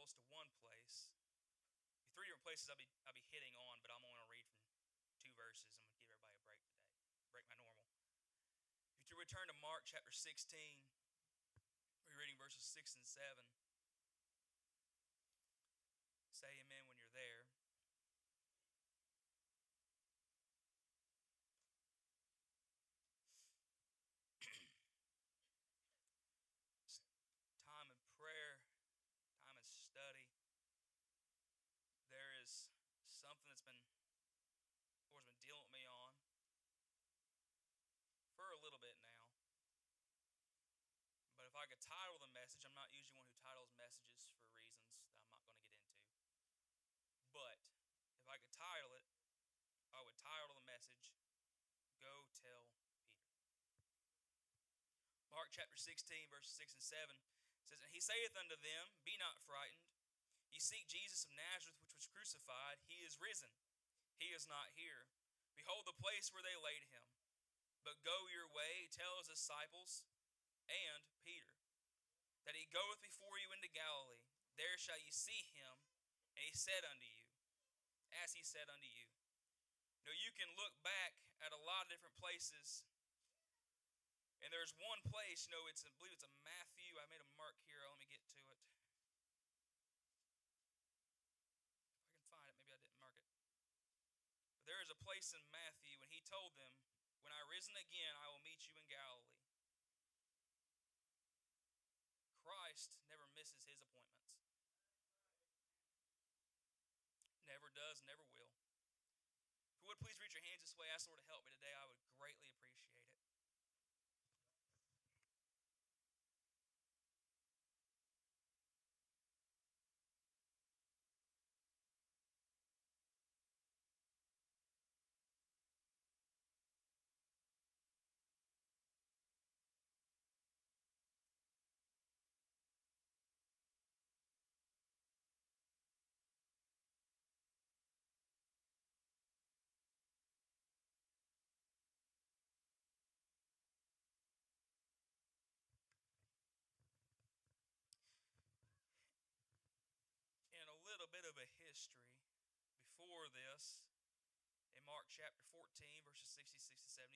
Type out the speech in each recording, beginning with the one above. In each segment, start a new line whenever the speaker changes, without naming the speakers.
titles to one place. Three different places I'll be hitting on, but I'm only going to read from 2 verses. I'm going to give everybody a break today. Break my normal. If you return to Mark chapter 16, we're reading verses 6 and 7. Say amen when you're there. Time of prayer, time of study. There is something that's been, Lord's been dealing with me on for a little bit now. But if I could title the message, I'm not usually one who titles messages for reasons that I'm not going to get into. But if I could title it, I would title the message, Go Tell Peter. Mark chapter 16, verses 6 and 7 says, And he saith unto them, Be not frightened. Ye seek Jesus of Nazareth, which was crucified. He is risen. He is not here. Behold the place where they laid him. But go your way, tell his disciples and Peter, that he goeth before you into Galilee. There shall ye see him, and he said unto you, as he said unto you. You can look back at a lot of different places, and there's one place, I believe it's a Matthew. I made a mark here. Let me get to it. If I can find it, maybe I didn't mark it. But there is a place in Matthew, and he told them, When I risen again, I will meet you in Galilee. Christ never misses his appointments. Never does, never will. If you would please reach your hands this way, ask the Lord to help me today, I would greatly appreciate it. In a little bit of a history, before this, in Mark chapter 14, verses 66 to 72,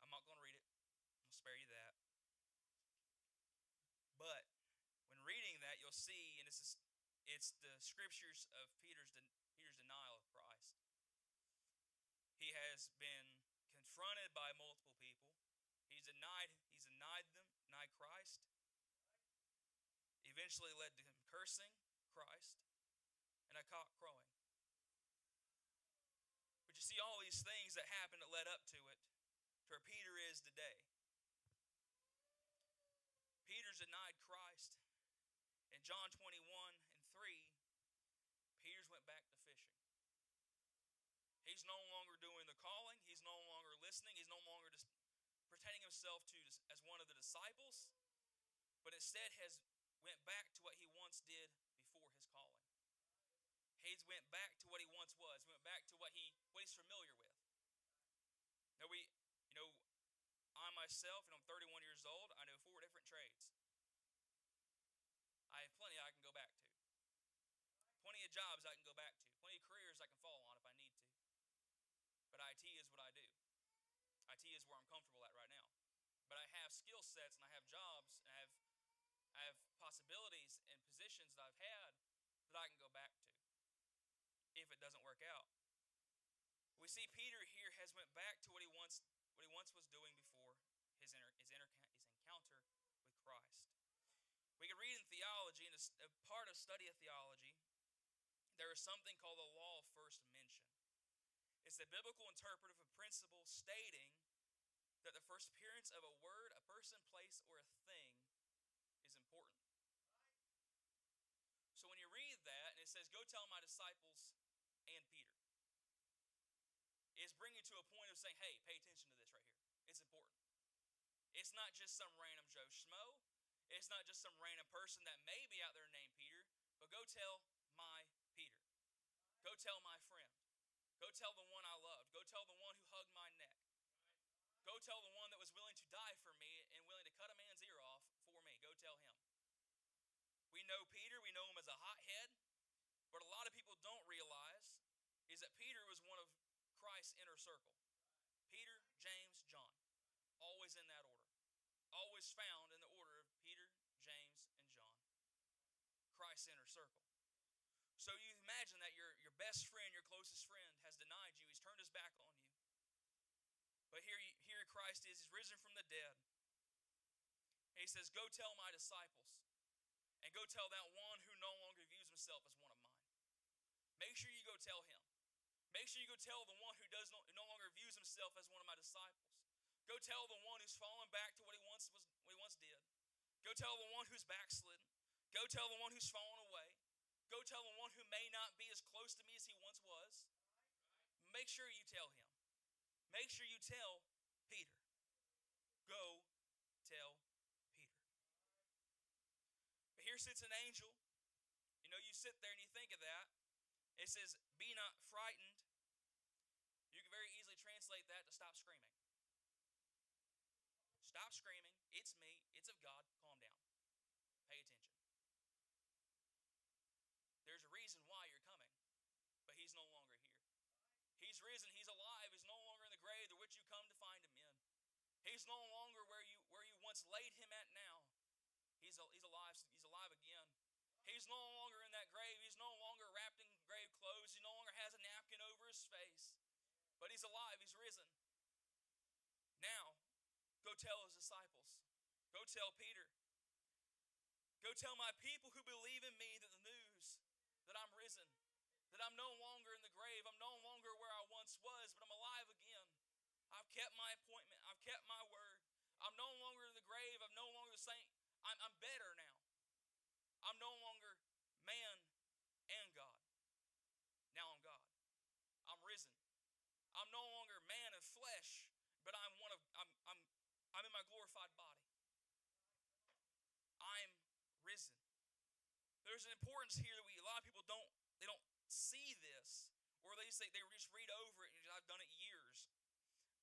I'm not going to read it. I'll spare you that. But when reading that, you'll see, and it's the scriptures of Peter's denial of Christ. He has been confronted by multiple people. He's denied them, denied Christ. Eventually led to him cursing Christ and a cock crowing. But you see all these things that happened that led up to it, to where Peter is today. Peter's denied Christ. In John 21 and 3, Peter's went back to fishing. He's no longer doing the calling. He's no longer listening. He's no longer just pretending himself as one of the disciples, but instead has went back to what he once did before his calling. He's went back to what he once was. Went back to what he's familiar with. Now I myself, I'm 31 years old. I know 4 different trades. I have plenty I can go back to. Plenty of jobs I can go back to. Plenty of careers I can fall on if I need to. But IT is what I do. IT is where I'm comfortable at right now. But I have skill sets and I have jobs and I have possibilities and positions that I've had that I can go back to if it doesn't work out. We see Peter here has went back to what he once was doing before his encounter with Christ. We can read in theology, in a part of study of theology, there is something called the law of first mention. It's a biblical interpretive of principle stating that the first appearance of a word, a person, place, or a thing is important. So when you read that, and it says, Go tell my disciples and Peter, it's bringing you to a point of saying, hey, pay attention to this right here. It's important. It's not just some random Joe Schmo. It's not just some random person that may be out there named Peter, but go tell my Peter. Go tell my friend. Go tell the one I loved. Go tell the one who hugged my neck. Go tell the one that was willing to die for me and willing to cut a man's ear off for me. Go tell him. We know Peter, we know him as a hothead. But a lot of people don't realize is that Peter was one of Christ's inner circle. Peter, James, John. Always in that order. Always found in the order of Peter, James, and John. Christ's inner circle. So you imagine that your best friend, your closest friend, has denied you. He's turned his back on you. But here Christ is. He's risen from the dead. And he says, go tell my disciples. And go tell that one who no longer views himself as one of mine. Make sure you go tell him. Make sure you go tell the one who no longer views himself as one of my disciples. Go tell the one who's fallen back to what he once did. Go tell the one who's backslidden. Go tell the one who's fallen away. Go tell the one who may not be as close to me as he once was. Make sure you tell him. Make sure you tell Peter. Go tell Peter. But here sits an angel. You know, you sit there and you think of that. It says, be not frightened. You can very easily translate that to stop screaming. Stop screaming. It's me. It's of God. Calm down. Pay attention. There's a reason why you're coming, but he's no longer here. He's risen. He's alive. He's no longer in the grave to which you come to find him in. He's no longer where you once laid him at now. He's alive. He's alive again. He's no longer in that grave. He's no longer wrapped in grave clothes. He no longer has a napkin over his face. But he's alive. He's risen. Now, go tell his disciples. Go tell Peter. Go tell my people who believe in me that the news that I'm risen, that I'm no longer in the grave. I'm no longer where I once was, but I'm alive again. I've kept my appointment. I've kept my word. I'm no longer in the grave. I'm no longer the same. I'm better now. I'm no longer man and God. Now I'm God. I'm risen. I'm no longer man and flesh, but I'm in my glorified body. I'm risen. There's an importance here that a lot of people don't see this, or they just read over it, and I've done it years.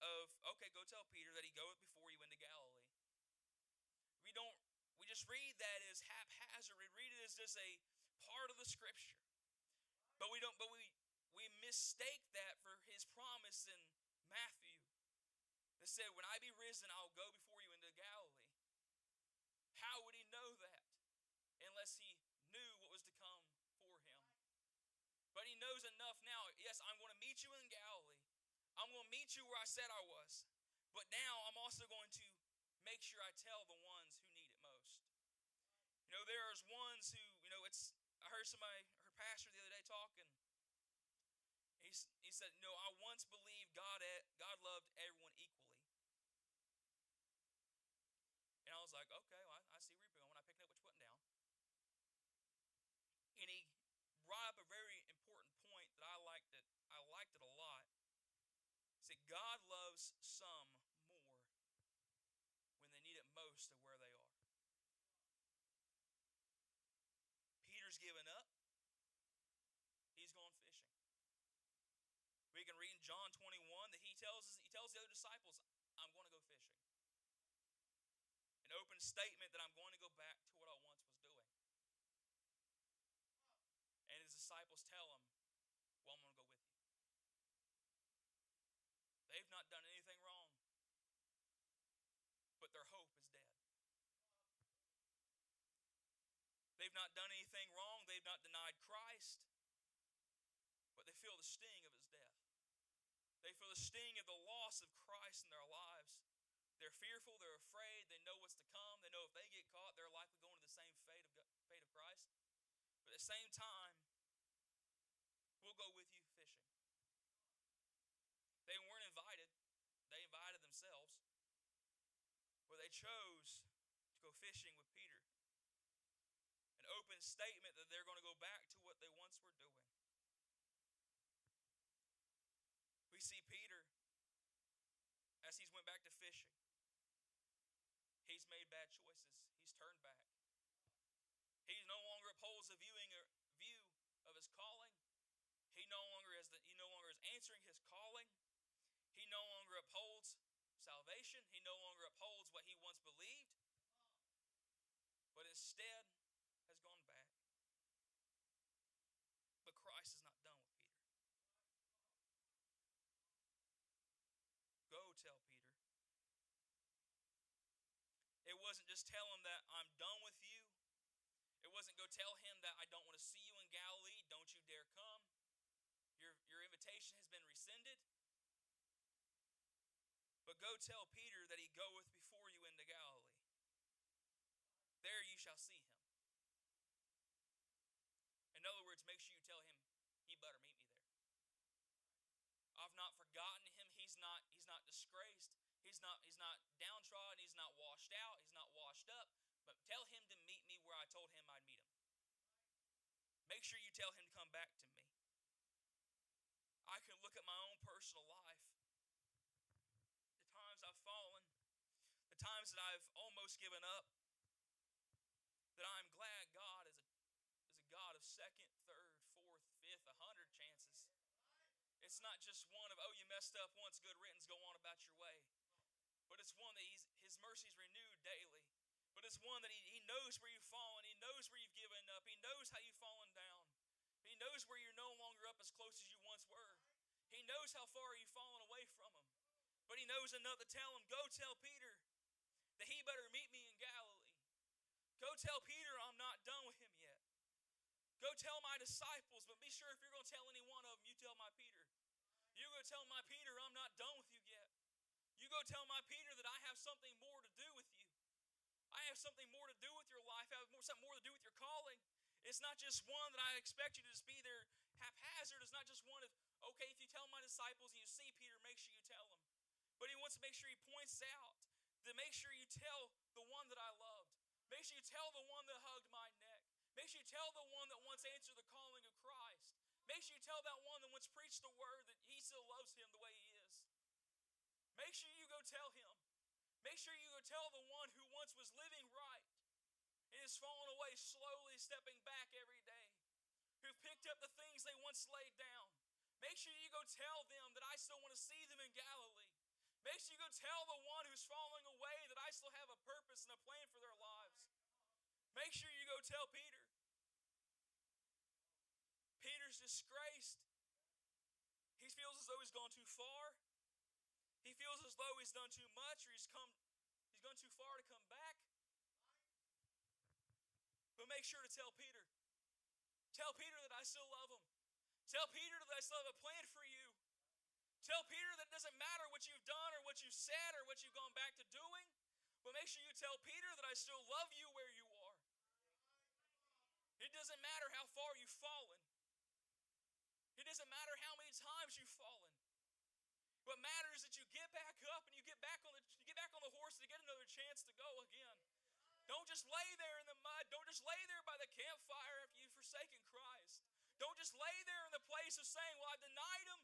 Okay, go tell Peter that he goeth before you into Galilee. We just read that as haphazard. We read it as just a part of the scripture. But we mistake that for his promise in Matthew. That said, when I be risen, I'll go before you into Galilee. How would he know that? Unless he knew what was to come for him. But he knows enough now. Yes, I'm going to meet you in Galilee. I'm going to meet you where I said I was. But now I'm also going to make sure I tell the ones who need it most. You know, there's ones who, I heard pastor the other day talking. He said, I once believed God loved everyone equally. And I was like, okay, well, I see where you're going. I picked up what you're putting down. And he brought up a very important point that I liked it a lot. He said, God loves some more when they need it most of where they are. Peter's given up. He's gone fishing. We can read in John 21 that he tells the other disciples, I'm going to go fishing. An open statement that I'm going to go back to what I once was doing. And his disciples tell him, well, I'm going to go with you. They've not done anything wrong, but their hope is dead. They've not done anything wrong. They've not denied Christ, but they feel the sting of his death. They feel the sting of the loss of Christ in their lives. They're fearful. They're afraid. They know what's to come. They know if they get caught, they're likely going to the same fate of Christ. But at the same time, we'll go with you fishing. They weren't invited. They invited themselves. But they chose to go fishing with Peter. An open statement that they're going to go back to what they once were doing. We see Peter, as he's went back to fishing, he's made bad choices. He's turned back. He no longer upholds a view of his calling. He no longer is answering his calling. He no longer upholds salvation. He no longer upholds what he once believed, but instead has gone back. It wasn't just tell him that I'm done with you. It wasn't go tell him that I don't want to see you in Galilee. Don't you dare come. Your invitation has been rescinded. But go tell Peter that he goeth before you into Galilee. There you shall see him. In other words, make sure you tell him he better meet me there. I've not forgotten him. He's not disgraced. He's not downtrodden. He's not washed out. He's not washed up. But tell him to meet me where I told him I'd meet him. Make sure you tell him to come back to me. I can look at my own personal life. The times I've fallen. The times that I've almost given up. That I'm glad God is a God of second, third, fourth, fifth, 100 chances. It's not just one of, oh, you messed up once, good riddance, go on about your way. But it's one that his mercy's renewed daily. But it's one that he knows where you've fallen. He knows where you've given up. He knows how you've fallen down. He knows where you're no longer up as close as you once were. He knows how far you've fallen away from him. But he knows enough to tell him, go tell Peter that he better meet me in Galilee. Go tell Peter I'm not done with him yet. Go tell my disciples, but be sure if you're going to tell any one of them, you tell my Peter. You go tell my Peter I'm not done with you yet. You go tell my Peter that I have something more to do with you. I have something more to do with your life. I have something more to do with your calling. It's not just one that I expect you to just be there haphazard. It's not just one of, okay, if you tell my disciples and you see Peter, make sure you tell him. But he wants to make sure he points out to make sure you tell the one that I loved. Make sure you tell the one that hugged my neck. Make sure you tell the one that once answered the calling of Christ. Make sure you tell that one that once preached the word that he still loves him the way he is. Make sure you go tell him. Make sure you go tell the one who once was living right and has fallen away slowly, stepping back every day, who picked up the things they once laid down. Make sure you go tell them that I still want to see them in Galilee. Make sure you go tell the one who's falling away that I still have a purpose and a plan for their lives. Make sure you go tell Peter. Peter's disgraced. He feels as though he's gone too far. He feels as though he's done too much or he's gone too far to come back. But make sure to tell Peter. Tell Peter that I still love him. Tell Peter that I still have a plan for you. Tell Peter that it doesn't matter what you've done or what you've said or what you've gone back to doing. But make sure you tell Peter that I still love you where you are. It doesn't matter how far you've fallen. It doesn't matter how many times you've fallen. What matters is that you get back up and you get back on the horse to get another chance to go again. Don't just lay there in the mud. Don't just lay there by the campfire after you've forsaken Christ. Don't just lay there in the place of saying, well, I denied him.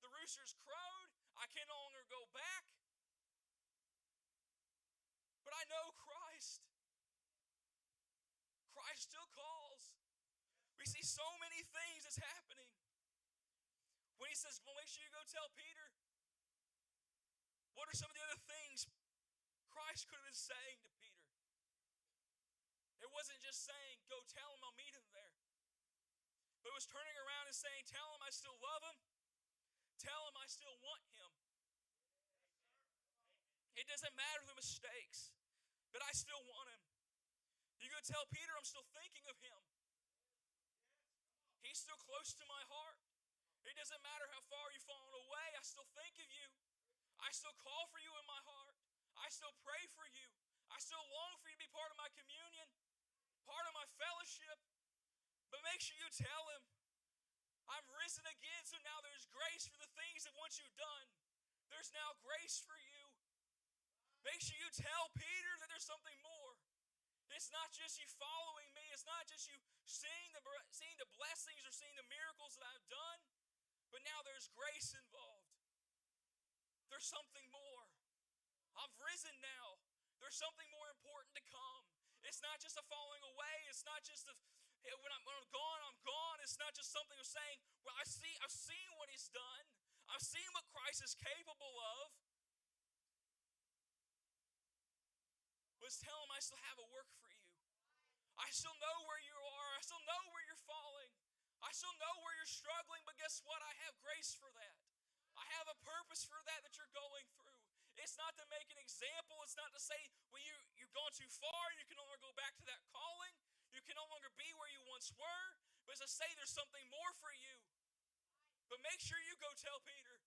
The roosters crowed. I can no longer go back. But I know Christ. Christ still calls. We see so many things that's happening. When he says, well, make sure you go tell Peter. What are some of the other things Christ could have been saying to Peter? It wasn't just saying, go tell him I'll meet him there. But it was turning around and saying, tell him I still love him. Tell him I still want him. It doesn't matter the mistakes, but I still want him. You go tell Peter I'm still thinking of him. He's still close to my heart. It doesn't matter how far you've fallen away, I still think of you. I still call for you in my heart. I still pray for you. I still long for you to be part of my communion, part of my fellowship. But make sure you tell him, I'm risen again, so now there's grace for the things that once you've done. There's now grace for you. Make sure you tell Peter that there's something more. It's not just you following me. It's not just you seeing the blessings or seeing the miracles that I've done. But now there's grace involved. There's something more. I've risen now. There's something more important to come. It's not just a falling away. It's not just when I'm gone, I'm gone. It's not just something of saying, well, I've seen what he's done. I've seen what Christ is capable of. Let's tell him I still have a work for you. I still know where you are. I still know where you're falling. I still know where you're struggling, but guess what? I have grace for that. I have a purpose for that you're going through. It's not to make an example. It's not to say, well, you've gone too far. You can no longer go back to that calling. You can no longer be where you once were. But as I say, there's something more for you. But make sure you go tell Peter.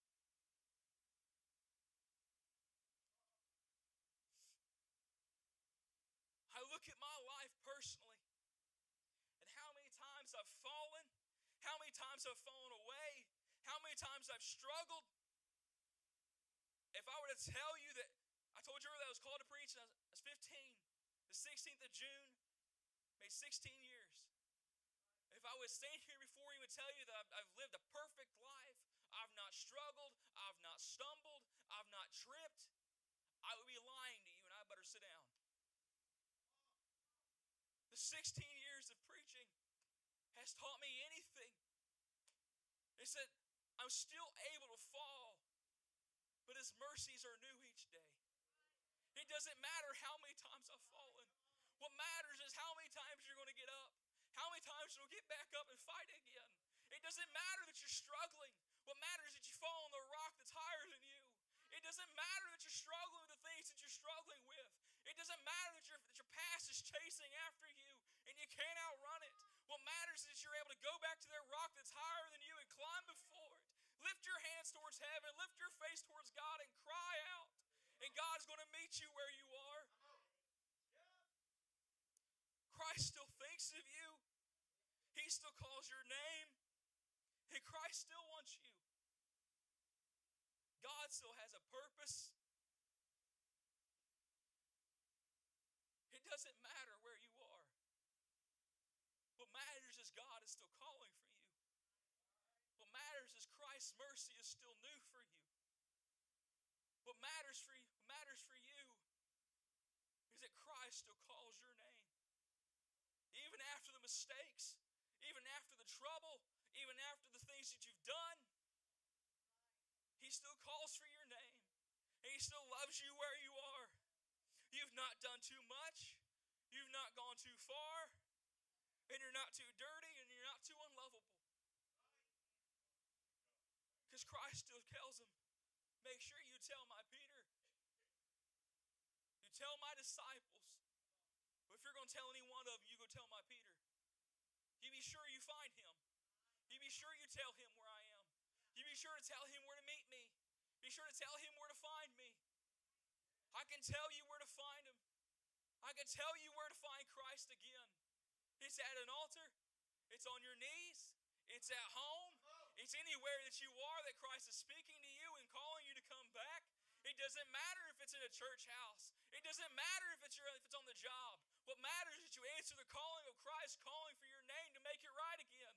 I look at my life personally and how many times I've fallen, how many times I've fallen away, how many times I've struggled. If I were to tell you that, I told you earlier that I was called to preach, and I was 15, the 16th of June, made 16 years. If I would stand here before you and tell you that I've lived a perfect life, I've not struggled, I've not stumbled, I've not tripped, I would be lying to you, and I better sit down. The 16 years of preaching has taught me anything. It said, I'm still able to fall, but His mercies are new each day. It doesn't matter how many times I've fallen. What matters is how many times you're going to get up. How many times you'll get back up and fight again. It doesn't matter that you're struggling. What matters is that you fall on the rock that's higher than you. It doesn't matter that you're struggling with the things that you're struggling with. It doesn't matter that your past is chasing after you and you can't outrun it. What matters is that you're able to go back to that rock that's higher than you and climb before it. Lift your hands towards heaven. Lift your face towards God and cry out. And God's going to meet you where you are. Christ still thinks of you. He still calls your name. And Christ still wants you. God still has a purpose. It doesn't matter where you are. What matters is God is still calling for you. What matters is Christ's mercy is still new for you. What matters for you is that Christ still calls your name. Even after the mistakes, even after the trouble, even after the things that you've done, He still calls for your name. And He still loves you where you are. You've not done too much. You've not gone too far. And you're not too dirty and you're not too unlovable. Because Christ still tells him, make sure you tell my Peter. You tell my disciples. But if you're going to tell any one of them, you go tell my Peter. You be sure you find him. You be sure you tell him where I am. You be sure to tell him where to meet me. Be sure to tell him where to find me. I can tell you where to find him. I can tell you where to find Christ again. It's at an altar. It's on your knees. It's at home. It's anywhere that you are that Christ is speaking to you and calling you to come back. It doesn't matter if it's in a church house. It doesn't matter if it's on the job. What matters is that you answer the calling of Christ, calling for your name to make it right again.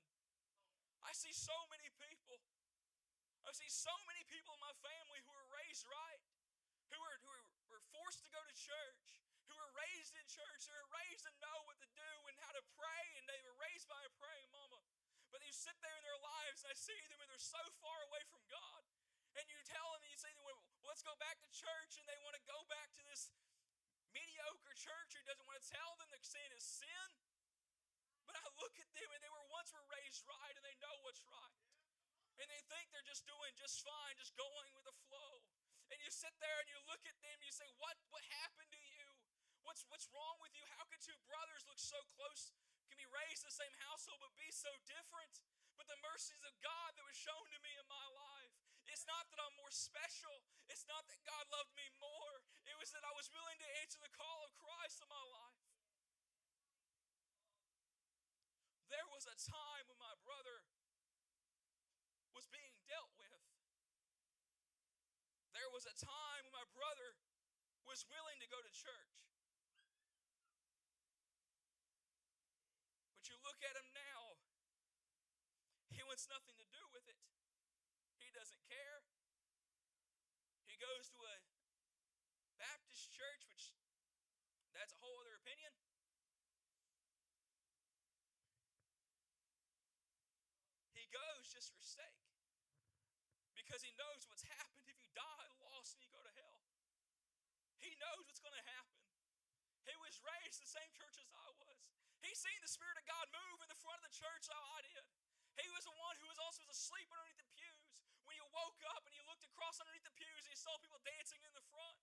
I see so many people. I see so many people in my family who are raised right, who were forced to go to church, who were raised in church, who were raised to know what to do and how to pray, and they were raised by a praying mama. But you sit there in their lives and I see them and they're so far away from God. And you tell them and you say to them, well, let's go back to church, and they want to go back to this mediocre church who doesn't want to tell them that sin is sin. But I look at them and they were raised right and they know what's right. And they think they're just doing just fine, just going with the flow. And you sit there and you look at them and you say, what happened to you? What's wrong with you? How could two brothers look so close, can be raised in the same household but be so different? But the mercies of God that was shown to me in my life. It's not that I'm more special. It's not that God loved me more. It was that I was willing to answer the call of Christ in my life. There was a time when my brother was being dealt with. There was a time when my brother was willing to go to church. But you look at him now, he wants nothing to do with it. He doesn't care. He goes to a Baptist church, which that's a whole other opinion. He goes just for sake. Because he knows what's happened if you die lost and you go to hell. He knows what's going to happen. He was raised in the same church as I was. He's seen the Spirit of God move in the front of the church how I did. He was the one who was also asleep underneath the pews. When you woke up and you looked across underneath the pews and you saw people dancing in the front.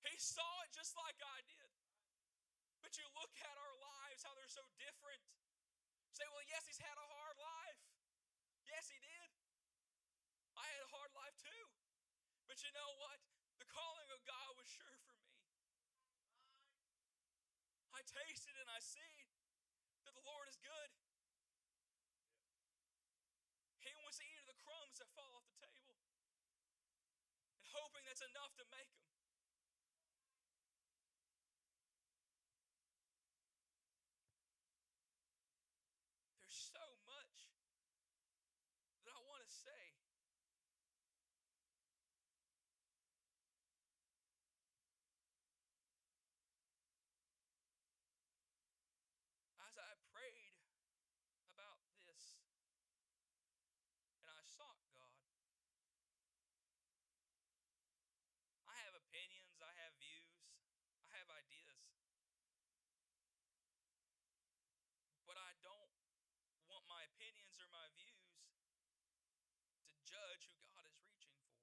He saw it just like I did. But you look at our lives, how they're so different. Say, well, yes, he's had a hard life. Yes, he did. I had a hard life too. But you know what? The calling of God was sure for me. I tasted and I see that the Lord is good. He wants to eat of the crumbs that fall off the table, and hoping that's enough to make him. There's so much that I want to say. As I prayed about this and I sought God, I have opinions, I have views, I have ideas. But I don't want my opinions or my views to judge who God is reaching for.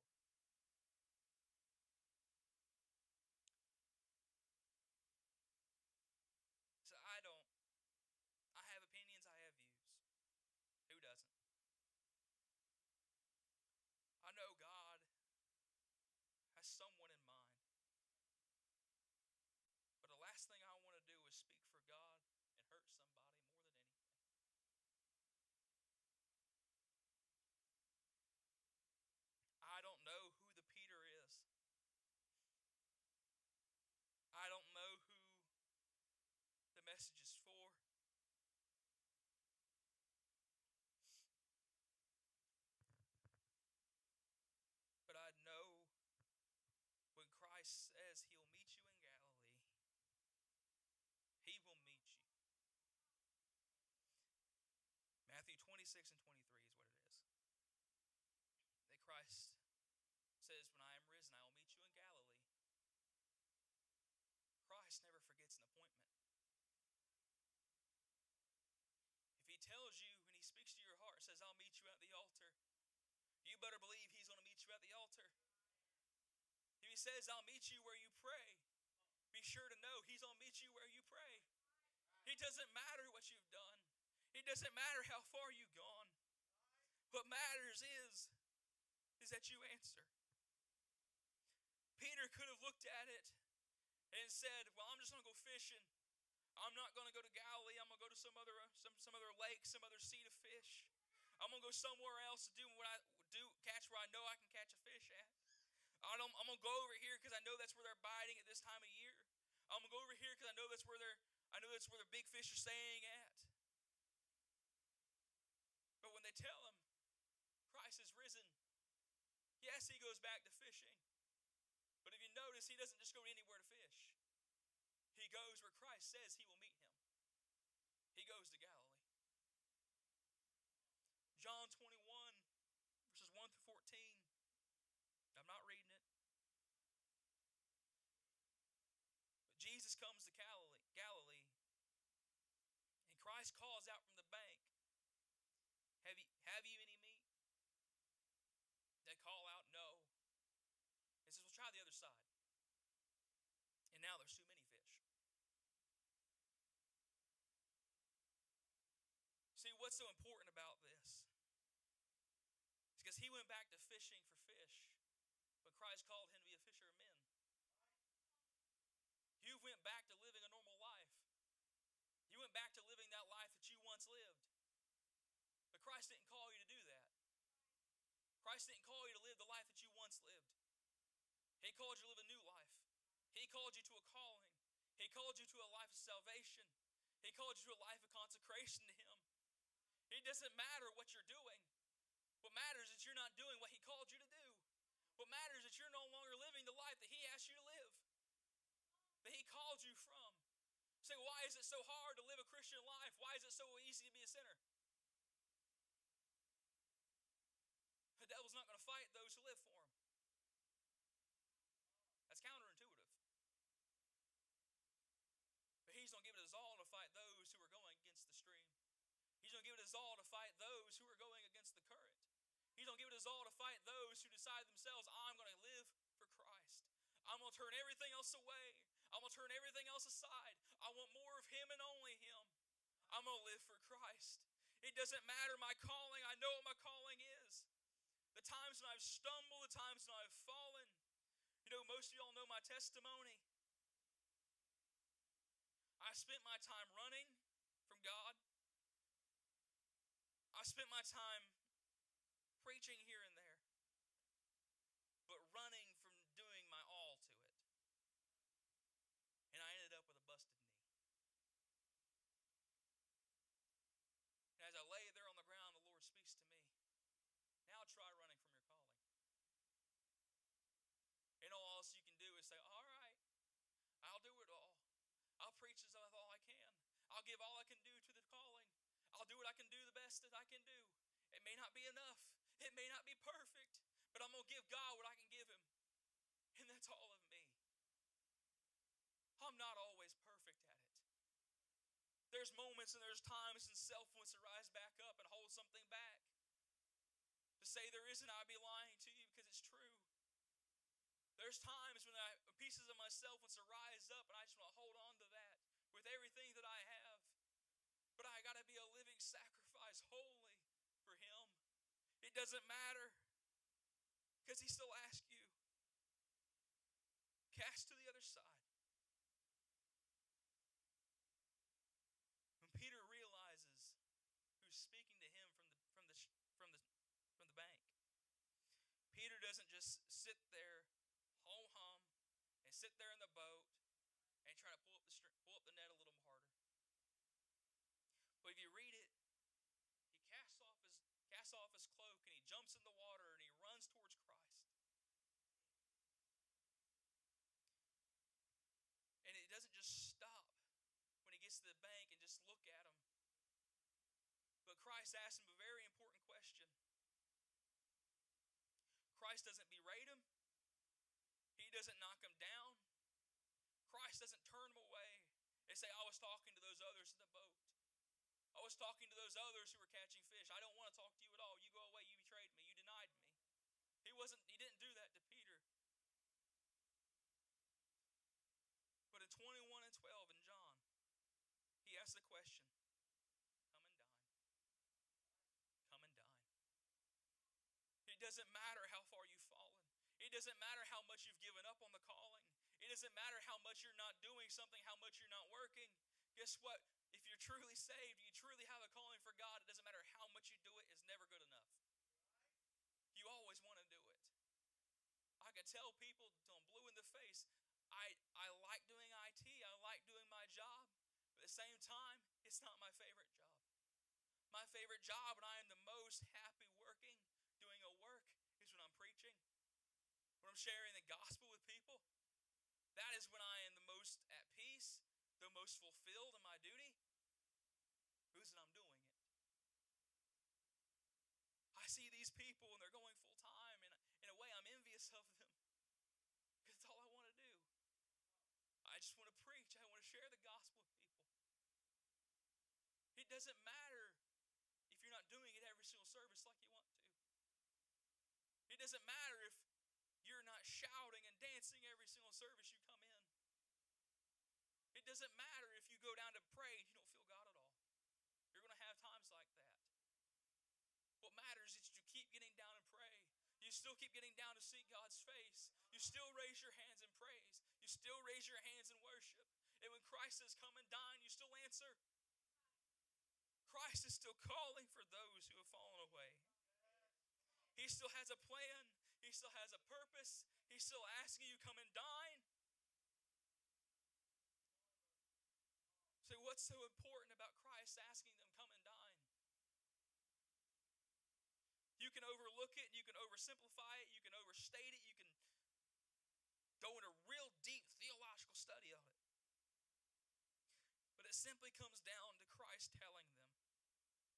So I have opinions, I have views. Who doesn't? I know God has someone in mind. But the last thing I want to do is speak for God and hurt somebody more than anything. I don't know who the Peter is. I don't know who the message is for. But I know when Christ says he'll meet you in Galilee, he will meet you. Matthew 26 and 23 is what it is. That Christ says, when I am risen, I will meet you in Galilee. Christ never forgets an appointment. If he tells you and he speaks to your heart, says, I'll meet you at the altar, you better believe he's going to meet you at the altar. If he says, I'll meet you where you pray, be sure to know he's going to meet you where you pray. It doesn't matter what you've done. It doesn't matter how far you've gone. What matters is that you answer. Peter could have looked at it and said, well, I'm just going to go fishing. I'm not going to go to Galilee. I'm going to go to some other lake, some other sea to fish. I'm going to go somewhere else to do what I do, catch where I know I can catch a fish at. I'm going to go over here because I know that's where they're biting at this time of year. I'm going to go over here because I know that's where the big fish are staying at. But when they tell him Christ is risen, yes, he goes back to fishing. But if you notice, he doesn't just go anywhere to fish. He goes where Christ says he will meet him. He goes to Galilee. John 21, verses 1 through 14. I'm not reading it. But Jesus comes to Galilee, and Christ calls out from the bank, have you any meat? They call out, no. He says, well, try the other side. And now there's too many fish. See, what's so important about this? It's because he went back to fishing for fish, but Christ called him to be a fisher of men. You went back to living a normal life. You went back to living that life that you once lived. But Christ didn't call you to do that. Christ didn't call you to live the life that you once lived. He called you to live a new life. He called you to a calling. He called you to a life of salvation. He called you to a life of consecration to him. It doesn't matter what you're doing. What matters is you're not doing what he called you to do. What matters is you're no longer living the life that he asked you to live, that he called you from. Say, why is it so hard to live a Christian life? Why is it so easy to be a sinner? The devil's not going to fight those who live for him. That's counterintuitive. But he's going to give it his all to fight those who are going against the stream. He's going to give it his all to fight those who are going against the current. He's going to give it his all to fight those who decide themselves, I'm going to live for Christ. I'm going to turn everything else away. I'm going to turn everything else aside. I want I'm going to live for Christ. It doesn't matter my calling. I know what my calling is. The times when I've stumbled, the times when I've fallen. You know, most of y'all know my testimony. I spent my time running from God. I spent my time preaching here and there, but running from doing my all to it. And I ended up with a busted knee. And as I lay there on the ground, the Lord speaks to me. Now try running from your calling. And all else you can do is say, all right, I'll do it all. I'll preach as all I can. I'll give all I can do to the calling. I'll do what I can do the best that I can do. It may not be enough. It may not be perfect. But I'm going to give God what I can give him. And that's all of me. I'm not always perfect at it. There's moments and there's times and self wants to rise back up and hold something back. To say there isn't, I'd be lying to you because it's true. There's times when pieces of myself wants to rise up and I just want to hold on to that with everything that I have. But I got to be a living sacrifice, holy for him. It doesn't matter because he still asks you. Cast to the other side. When Peter realizes who's speaking to him from the bank, Peter doesn't just sit there, ho-hum, and sit there in the boat and try to pull up the net a little harder. But if you read it, he casts off his cloak and he jumps in the water and he runs towards Christ. And it doesn't just stop when he gets to the bank and just look at him. But Christ asks him a very important question. Christ doesn't berate him. He doesn't knock him down. Christ doesn't turn him away and say, I was talking to those others in the boat. I was talking to those others who were catching fish. I don't want to talk to you at all. You go away. You betrayed me. You denied me. He didn't do that to Peter. But in 21 and 12 in John, he asked the question, come and dine. Come and dine. It doesn't matter how far you've fallen. It doesn't matter how much you've given up on the calling. It doesn't matter how much you're not doing something, how much you're not working. Guess what? If you're truly saved, you truly have a calling for God, it doesn't matter how much you do it, it's never good enough. You always want to do it. I can tell people till I'm blue in the face, I like doing IT, I like doing my job, but at the same time, it's not my favorite job. My favorite job, when I am the most happy working, doing a work, is when I'm preaching. When I'm sharing the gospel with people. That is when I am the most at peace, the most fulfilled in my duty. Because I'm doing it. I see these people and they're going full time, and in a way I'm envious of them. Because it's all I want to do. I just want to preach. I want to share the gospel with people. It doesn't matter if you're not doing it every single service like you want to. It doesn't matter if you're not shouting and dancing every single service you come in. It doesn't matter if you go down to pray and you don't feel God at all. You're going to have times like that. What matters is you keep getting down and pray. You still keep getting down to seek God's face. You still raise your hands in praise. You still raise your hands in worship. And when Christ says, come and dine, you still answer. Christ is still calling for those who have fallen away. He still has a plan. He still has a purpose. He's still asking you, come and dine. So what's so important about Christ asking them, come and dine? You can overlook it, you can oversimplify it, you can overstate it, you can go into real deep theological study of it. But it simply comes down to Christ telling them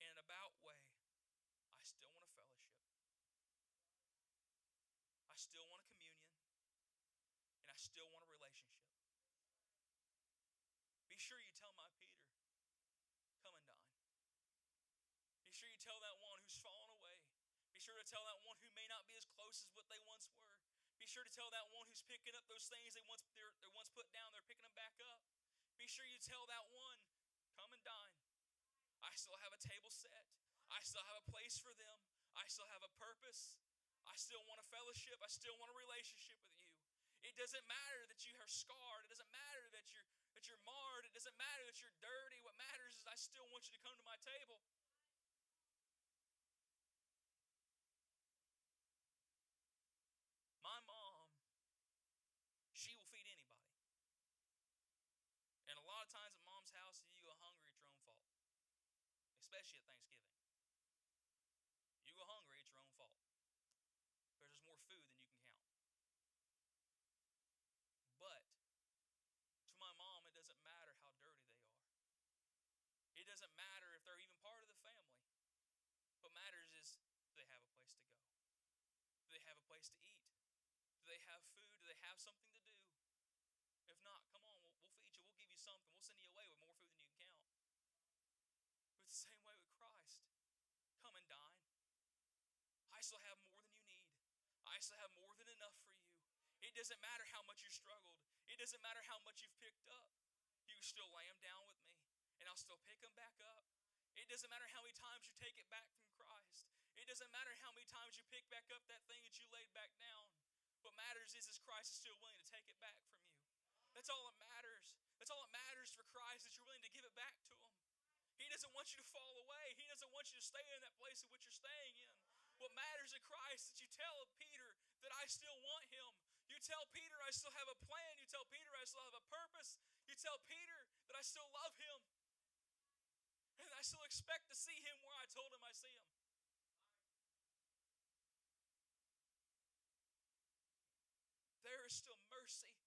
in an about way, I still want a fellowship. I still want a communion. And I still want a relationship. Be sure you tell my Peter, come and dine. Be sure you tell that one who's fallen away. Be sure to tell that one who may not be as close as what they once were. Be sure to tell that one who's picking up those things they once put down, they're picking them back up. Be sure you tell that one, come and dine. I still have a table set. I still have a place for them. I still have a purpose. I still want a fellowship. I still want a relationship with you. It doesn't matter that you are scarred. It doesn't matter that you're marred. It doesn't matter that you're dirty. What matters is I still want you to come to my table. My mom, she will feed anybody. And a lot of times at mom's house, you go hungry, it's your own fault. Especially at Thanksgiving. You go hungry, it's your own fault. Because there's more food than you can count. But to my mom, it doesn't matter how dirty they are. It doesn't matter if they're even part of the family. What matters is, do they have a place to go? Do they have a place to eat? Do they have food? Do they have something to do? If not, come on, we'll feed you. We'll give you something. We'll send you away with more food than you can count. But it's the same way with Christ. Come and dine. I still have more than you need. I still have more than enough for you. It doesn't matter how much you struggled. It doesn't matter how much you've picked up. You can still lay them down with me, and I'll still pick them back up. It doesn't matter how many times you take it back from Christ. It doesn't matter how many times you pick back up that thing that you laid back down. What matters is Christ is still willing to take it back from you. That's all that matters. That's all that matters for Christ, that you're willing to give it back to him. He doesn't want you to fall away. He doesn't want you to stay in that place in which you're staying in. What matters in Christ is that you tell Peter that I still want him. You tell Peter I still have a plan. You tell Peter I still have a purpose. You tell Peter that I still love him. And I still expect to see him where I told him I see him. There is still mercy